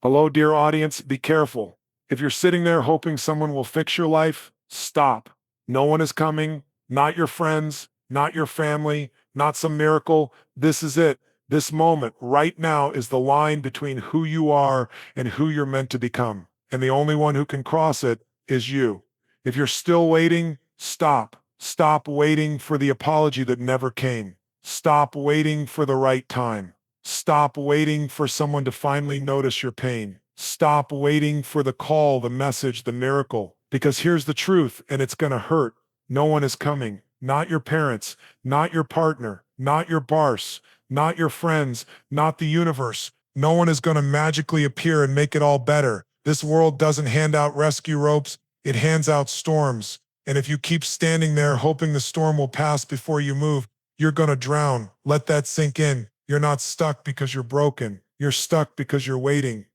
Hello, dear audience. Be careful. If you're sitting there hoping someone will fix your life, stop. No one is coming. Not your friends, not your family, not some miracle. This is it. This moment right now is the line between who you are and who you're meant to become. And the only one who can cross it is you. If you're still waiting, stop. Stop waiting for the apology that never came. Stop waiting for the right time. Stop waiting for someone to finally notice your pain. Stop waiting for the call, the message, the miracle. Because here's the truth, and it's going to hurt. No one is coming. Not your parents, not your partner, not your boss, not your friends, not the universe. No one is going to magically appear and make it all better. This world doesn't hand out rescue ropes, it hands out storms. And if you keep standing there hoping the storm will pass before you move, you're going to drown. Let that sink in. You're not stuck because you're broken. You're stuck because you're waiting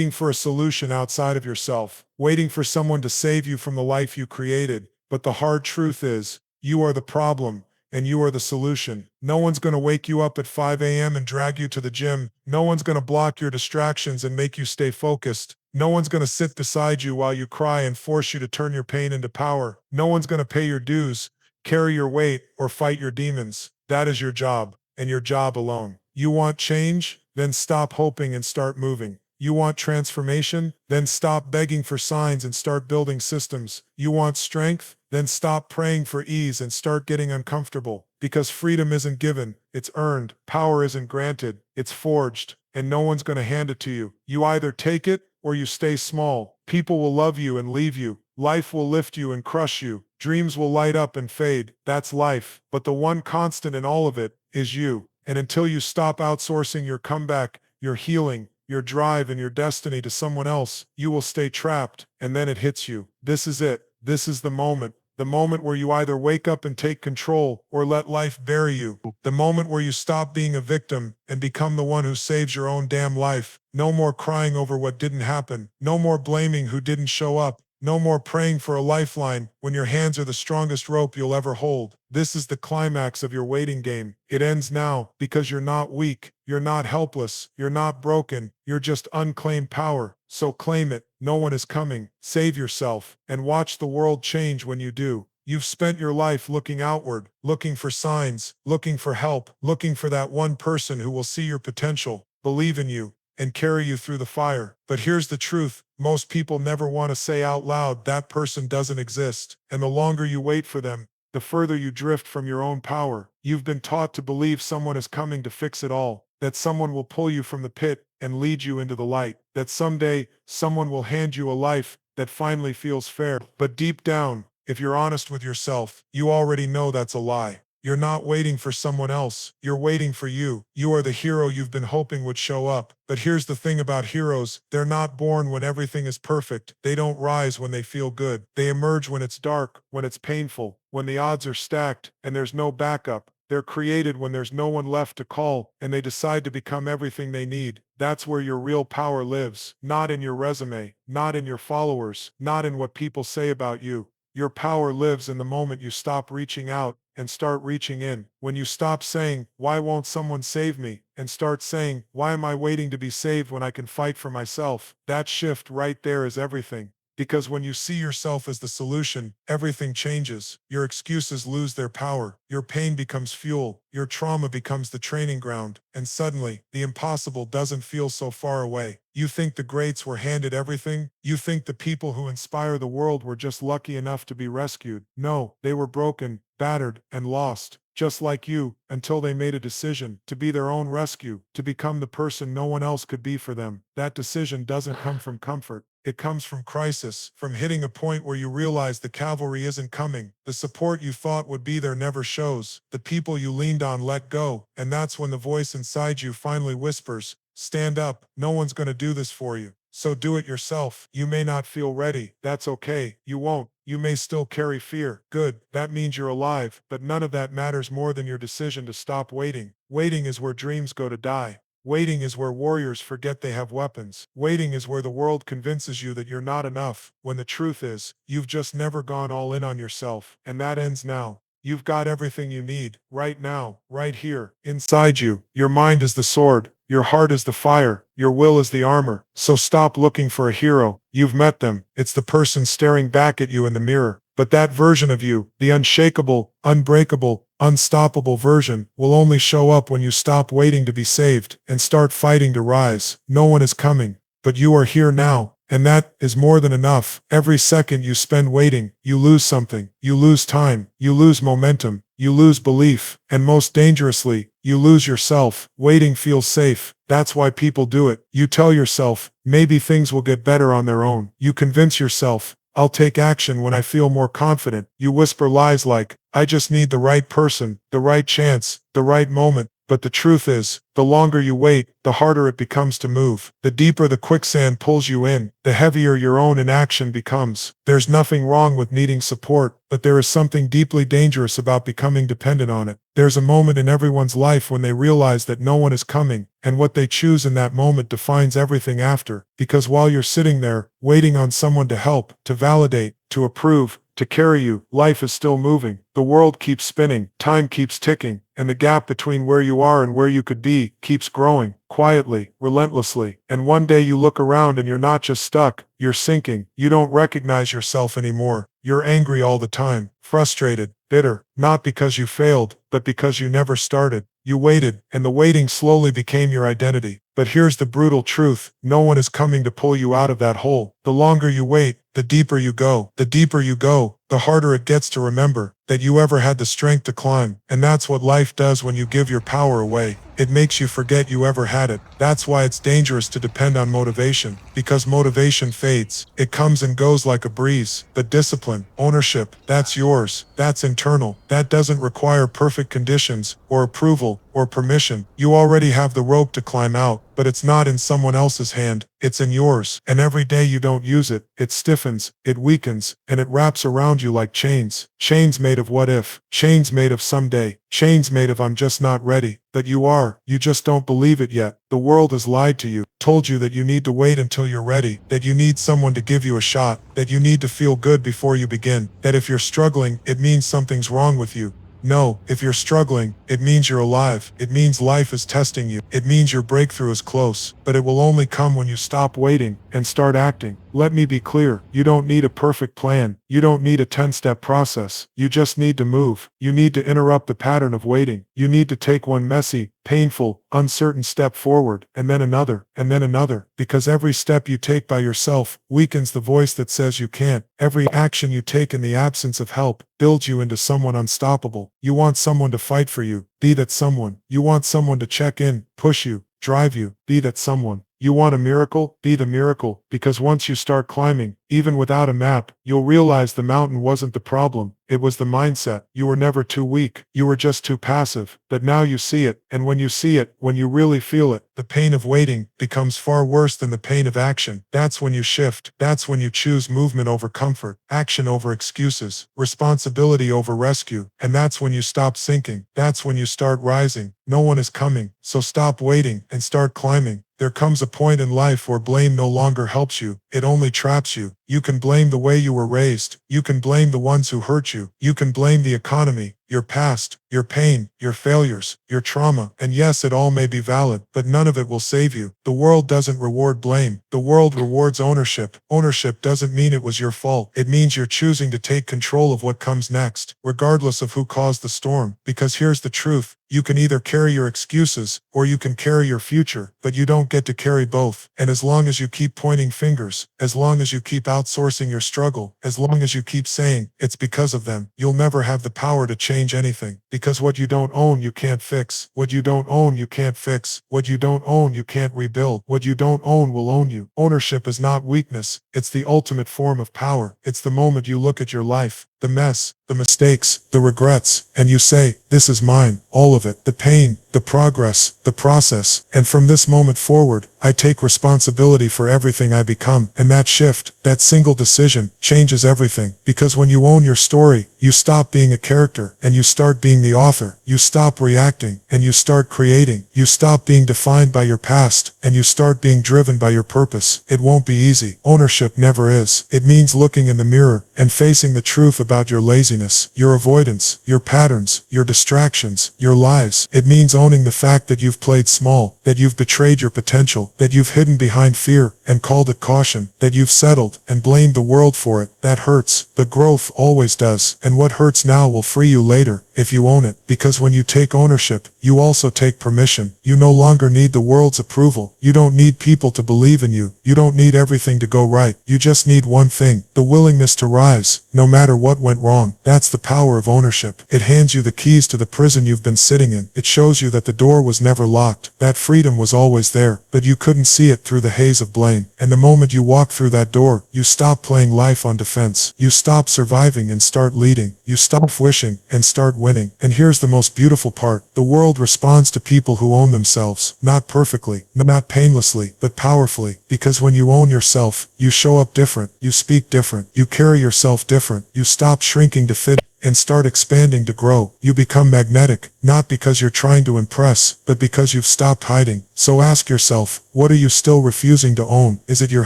for a solution outside of yourself, waiting for someone to save you from the life you created. But the hard truth is, you are the problem and you are the solution. No one's going to wake you up at 5 a.m. and drag you to the gym. No one's going to block your distractions and make you stay focused. No one's going to sit beside you while you cry and force you to turn your pain into power. No one's going to pay your dues, carry your weight, or fight your demons. That is your job, and your job alone. You want change? Then stop hoping and start moving. You want transformation? Then stop begging for signs and start building systems. You want strength? Then stop praying for ease and start getting uncomfortable. Because freedom isn't given, it's earned. Power isn't granted, it's forged. And no one's going to hand it to you. You either take it or you stay small. People will love you and leave you. Life will lift you and crush you. Dreams will light up and fade. That's life. But the one constant in all of it is you. And until you stop outsourcing your comeback, your healing, your drive, and your destiny to someone else, you will stay trapped, and then it hits you. This is it. This is the moment. The moment where you either wake up and take control or let life bury you. The moment where you stop being a victim and become the one who saves your own damn life. No more crying over what didn't happen. No more blaming who didn't show up. No more praying for a lifeline when your hands are the strongest rope you'll ever hold. This is the climax of your waiting game. It ends now because you're not weak, you're not helpless, you're not broken, you're just unclaimed power. So claim it. No one is coming. Save yourself and watch the world change when you do. You've spent your life looking outward, looking for signs, looking for help, looking for that one person who will see your potential, believe in you, and carry you through the fire. But here's the truth. Most people never want to say out loud that person doesn't exist. And the longer you wait for them, the further you drift from your own power. You've been taught to believe someone is coming to fix it all, that someone will pull you from the pit and lead you into the light, that someday someone will hand you a life that finally feels fair. But deep down, if you're honest with yourself, you already know that's a lie. You're not waiting for someone else. You're waiting for you. You are the hero you've been hoping would show up. But here's the thing about heroes. They're not born when everything is perfect. They don't rise when they feel good. They emerge when it's dark, when it's painful, when the odds are stacked, and there's no backup. They're created when there's no one left to call, and they decide to become everything they need. That's where your real power lives. Not in your resume, not in your followers, not in what people say about you. Your power lives in the moment you stop reaching out and start reaching in. When you stop saying, "Why won't someone save me?" and start saying, "Why am I waiting to be saved when I can fight for myself?" That shift right there is everything. Because when you see yourself as the solution, everything changes. Your excuses lose their power. Your pain becomes fuel. Your trauma becomes the training ground. And suddenly, the impossible doesn't feel so far away. You think the greats were handed everything? You think the people who inspire the world were just lucky enough to be rescued? No, they were broken, battered, and lost. Just like you, until they made a decision to be their own rescue, to become the person no one else could be for them. That decision doesn't come from comfort. It comes from crisis, from hitting a point where you realize the cavalry isn't coming. The support you thought would be there never shows. The people you leaned on let go. And that's when the voice inside you finally whispers, "Stand up. No one's going to do this for you. So do it yourself." You may not feel ready. That's okay. You won't. You may still carry fear. Good. That means you're alive. But none of that matters more than your decision to stop waiting. Waiting is where dreams go to die. Waiting is where warriors forget they have weapons. Waiting is where the world convinces you that you're not enough, when the truth is, you've just never gone all in on yourself. And that ends now. You've got everything you need, right now, right here, inside you. Your mind is the sword. Your heart is the fire. Your will is the armor. So stop looking for a hero. You've met them. It's the person staring back at you in the mirror. But that version of you, the unshakable, unbreakable, unstoppable version, will only show up when you stop waiting to be saved and start fighting to rise. No one is coming, but you are here now. And that is more than enough. Every second you spend waiting, you lose something. You lose time. You lose momentum. You lose belief. And most dangerously, you lose yourself. Waiting feels safe. That's why people do it. You tell yourself, maybe things will get better on their own. You convince yourself, I'll take action when I feel more confident. You whisper lies like, I just need the right person, the right chance, the right moment. But the truth is, the longer you wait, the harder it becomes to move. The deeper the quicksand pulls you in, the heavier your own inaction becomes. There's nothing wrong with needing support, but there is something deeply dangerous about becoming dependent on it. There's a moment in everyone's life when they realize that no one is coming, and what they choose in that moment defines everything after. Because while you're sitting there, waiting on someone to help, to validate, to approve, to carry you, life is still moving. The world keeps spinning, time keeps ticking, and the gap between where you are and where you could be keeps growing, quietly, relentlessly. And one day you look around and you're not just stuck, you're sinking. You don't recognize yourself anymore. You're angry all the time, frustrated, bitter, not because you failed, but because you never started. You waited, and the waiting slowly became your identity. But here's the brutal truth. No one is coming to pull you out of that hole. The longer you wait, the deeper you go. The deeper you go, the harder it gets to remember that you ever had the strength to climb. And that's what life does when you give your power away. It makes you forget you ever had it. That's why it's dangerous to depend on motivation, because motivation fades. It comes and goes like a breeze. But discipline, ownership, that's yours. That's internal. That doesn't require perfect conditions, or approval, or permission. You already have the rope to climb out, but it's not in someone else's hand. It's in yours. And every day you don't use it, it stiffens, it weakens, and it wraps around you like chains. Chains made of what if. Chains made of someday. Chains made of I'm just not ready. But you are. You just don't believe it yet. The world has lied to you, told you that you need to wait until you're ready, that you need someone to give you a shot, that you need to feel good before you begin, that if you're struggling, it means something's wrong with you. No, if you're struggling, it means you're alive. It means life is testing you. It means your breakthrough is close. But it will only come when you stop waiting and start acting. Let me be clear. You don't need a perfect plan. You don't need a 10-step process. You just need to move. You need to interrupt the pattern of waiting. You need to take one messy, painful, uncertain step forward, and then another, because every step you take by yourself weakens the voice that says you can't. Every action you take in the absence of help builds you into someone unstoppable. You want someone to fight for you. Be that someone. You want someone to check in, push you, drive you. Be that someone. You want a miracle? Be the miracle, because once you start climbing, even without a map, you'll realize the mountain wasn't the problem. It was the mindset. You were never too weak. You were just too passive. But now you see it. And when you see it, when you really feel it, the pain of waiting becomes far worse than the pain of action. That's when you shift. That's when you choose movement over comfort, action over excuses, responsibility over rescue. And that's when you stop sinking. That's when you start rising. No one is coming. So stop waiting and start climbing. There comes a point in life where blame no longer helps you. It only traps you. You can blame the way you were raised. You can blame the ones who hurt you. You can blame the economy, your past, your pain, your failures, your trauma. And yes, it all may be valid, but none of it will save you. The world doesn't reward blame. The world rewards ownership. Ownership doesn't mean it was your fault. It means you're choosing to take control of what comes next, regardless of who caused the storm. Because here's the truth. You can either carry your excuses, or you can carry your future, but you don't get to carry both. And as long as you keep pointing fingers, as long as you keep outsourcing your struggle, as long as you keep saying, it's because of them, you'll never have the power to change anything. Because what you don't own, you can't fix. What you don't own, you can't fix. What you don't own, you can't rebuild. What you don't own will own you. Ownership is not weakness. It's the ultimate form of power. It's the moment you look at your life, the mess, the mistakes, the regrets, and you say, this is mine, all of it, the pain, the progress, the process. And from this moment forward, I take responsibility for everything I become. And that shift, that single decision, changes everything. Because when you own your story, you stop being a character, and you start being the the author. You stop reacting, and you start creating. You stop being defined by your past, and you start being driven by your purpose. It won't be easy. Ownership never is. It means looking in the mirror and facing the truth about your laziness, your avoidance, your patterns, your distractions, your lies. It means owning the fact that you've played small, that you've betrayed your potential, that you've hidden behind fear and called it caution, that you've settled and blamed the world for it. That hurts, but growth always does. And what hurts now will free you later if you own it. Because when you take ownership, you also take permission. You no longer need the world's approval. You don't need people to believe in you. You don't need everything to go right. You just need one thing: the willingness to rise, no matter what went wrong. That's the power of ownership. It hands you the keys to the prison you've been sitting in. It shows you that the door was never locked. That freedom was always there, but you couldn't see it through the haze of blame. And the moment you walk through that door, you stop playing life on defense. You stop surviving and start leading. You stop wishing and start winning. And here's the most beautiful part: the world responds to people who own themselves. Not perfectly, not painlessly, but powerfully. Because when you own yourself, you show up different, you speak different, you carry yourself different, you stop shrinking to fit and start expanding to grow. You become magnetic, not because you're trying to impress, but because you've stopped hiding. So ask yourself, what are you still refusing to own? Is it your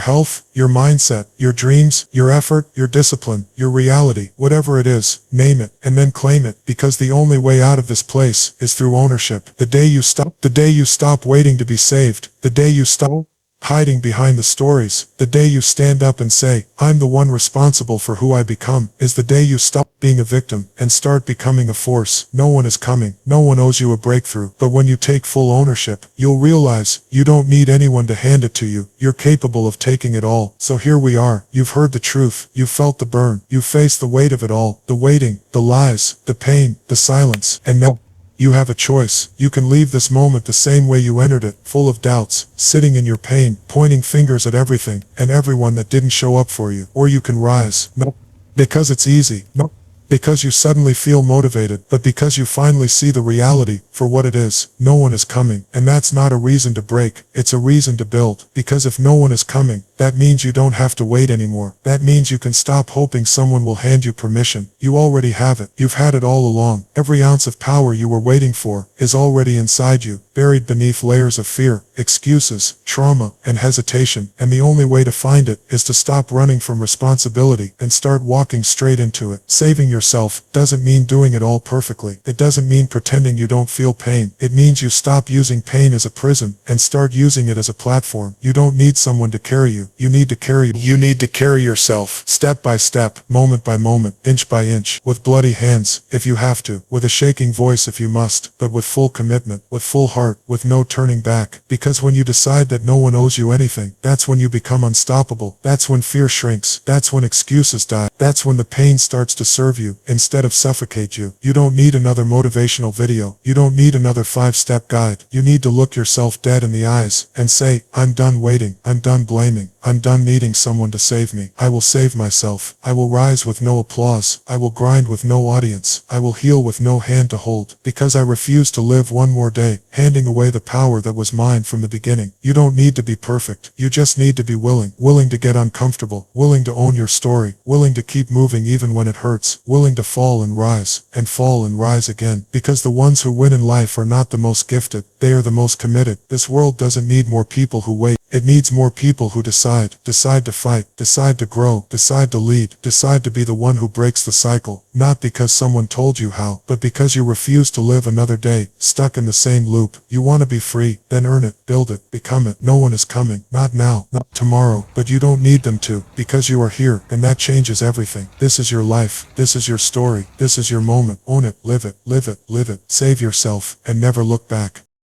health, your mindset, your dreams, your effort, your discipline, your reality? Whatever it is, name it, and then claim it, because the only way out of this place is through ownership. The day you stop waiting to be saved, the day you stop hiding behind the stories, the day you stand up and say, I'm the one responsible for who I become, is the day you stop being a victim and start becoming a force. No one is coming. No one owes you a breakthrough. But when you take full ownership, you'll realize you don't need anyone to hand it to you. You're capable of taking it all. So here we are. You've heard the truth. You've felt the burn. You've faced the weight of it all. The waiting, the lies, the pain, the silence. And now you have a choice. You can leave this moment the same way you entered it, full of doubts, sitting in your pain, pointing fingers at everything and everyone that didn't show up for you. Or you can rise. Not because it's easy, not because you suddenly feel motivated, but because you finally see the reality for what it is. No one is coming. And that's not a reason to break. It's a reason to build. Because if no one is coming, that means you don't have to wait anymore. That means you can stop hoping someone will hand you permission. You already have it. You've had it all along. Every ounce of power you were waiting for is already inside you, buried beneath layers of fear, excuses, trauma, and hesitation. And the only way to find it is to stop running from responsibility and start walking straight into it. Saving yourself doesn't mean doing it all perfectly. It doesn't mean pretending you don't feel pain. It means you stop using pain as a prison and start using it as a platform. You don't need someone to carry you. You need to carry yourself, step by step, moment by moment, inch by inch, with bloody hands, if you have to, with a shaking voice if you must, but with full commitment, with full heart, with no turning back. Because when you decide that no one owes you anything, that's when you become unstoppable. That's when fear shrinks. That's when excuses die. That's when the pain starts to serve you instead of suffocate you. You don't need another motivational video. You don't need another 5-step guide. You need to look yourself dead in the eyes and say, I'm done waiting. I'm done blaming. I'm done needing someone to save me. I will save myself. I will rise with no applause. I will grind with no audience. I will heal with no hand to hold. Because I refuse to live one more day, handing away the power that was mine from the beginning. You don't need to be perfect. You just need to be willing. Willing to get uncomfortable. Willing to own your story. Willing to keep moving even when it hurts. Willing to fall and rise again. Because the ones who win in life are not the most gifted. They are the most committed. This world doesn't need more people who wait. It needs more people who decide to fight, decide to grow, decide to lead, decide to be the one who breaks the cycle, not because someone told you how, but because you refuse to live another day, stuck in the same loop. You want to be free, then earn it, build it, become it. No one is coming, not now, not tomorrow, but you don't need them to, because you are here, and that changes everything. This is your life, this is your story, this is your moment. Own it, live it, live it, live it. Save yourself, and never look back.